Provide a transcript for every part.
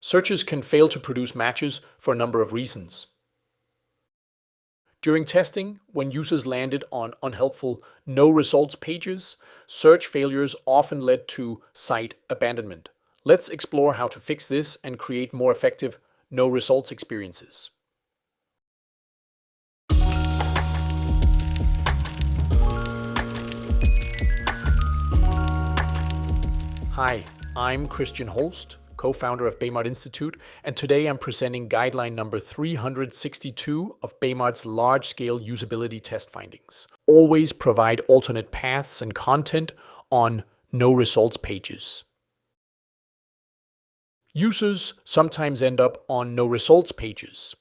Searches can fail to produce matches for a number of reasons. During testing, when users landed on unhelpful no results pages, search failures often led to site abandonment. Let's explore how to fix this and create more effective no results experiences. Hi, I'm Christian Holst, co-founder of Baymard Institute, and today I'm presenting guideline number 362 of Baymard's large-scale usability test findings. Always provide alternate paths and content on no results pages. Users sometimes end up on no results pages.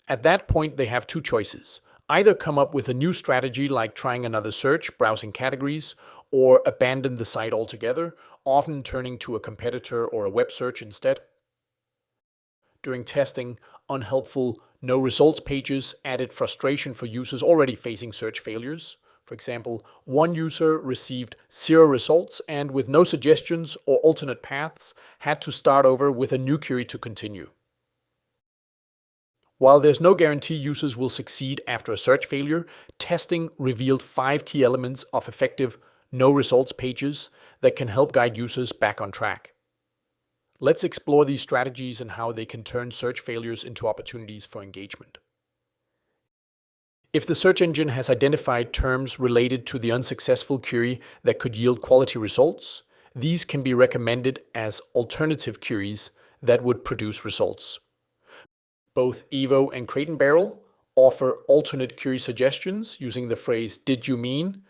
At that point, they have two choices. Either come up with a new strategy like trying another search, browsing categories, or abandon the site altogether, often turning to a competitor or a web search instead. During testing, unhelpful no results pages added frustration for users already facing search failures. For example, one user received 0 results and with no suggestions or alternate paths had to start over with a new query to continue. While there's no guarantee users will succeed after a search failure, testing revealed 5 key elements of effective no results pages that can help guide users back on track. Let's explore these strategies and how they can turn search failures into opportunities for engagement. If the search engine has identified terms related to the unsuccessful query that could yield quality results, these can be recommended as alternative queries that would produce results. Both Evo and Crate&Barrel offer alternate query suggestions using the phrase "did you mean?"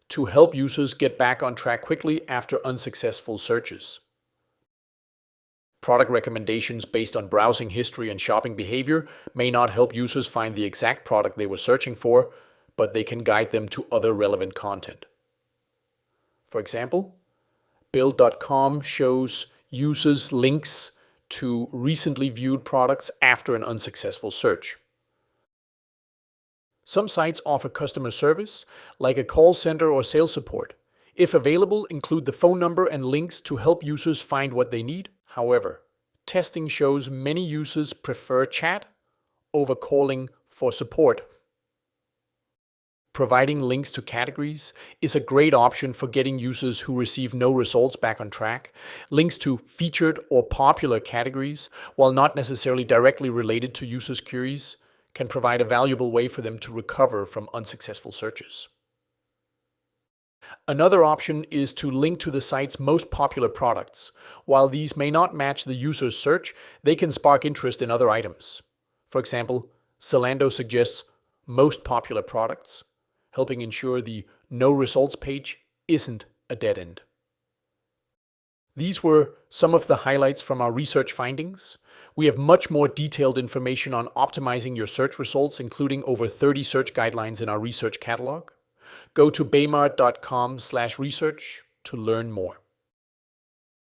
to help users get back on track quickly after unsuccessful searches. Product recommendations based on browsing history and shopping behavior may not help users find the exact product they were searching for, but they can guide them to other relevant content. For example, Build.com shows users links to recently viewed products after an unsuccessful search. Some sites offer customer service, like a call center or sales support. If available, include the phone number and links to help users find what they need. However, testing shows many users prefer chat over calling for support. Providing links to categories is a great option for getting users who receive no results back on track. Links to featured or popular categories, while not necessarily directly related to users' queries, can provide a valuable way for them to recover from unsuccessful searches. Another option is to link to the site's most popular products. While these may not match the user's search, they can spark interest in other items. For example, Zalando suggests most popular products, helping ensure the no results page isn't a dead end. These were some of the highlights from our research findings. We have much more detailed information on optimizing your search results, including over 30 search guidelines in our research catalog. Go to baymard.com/research to learn more.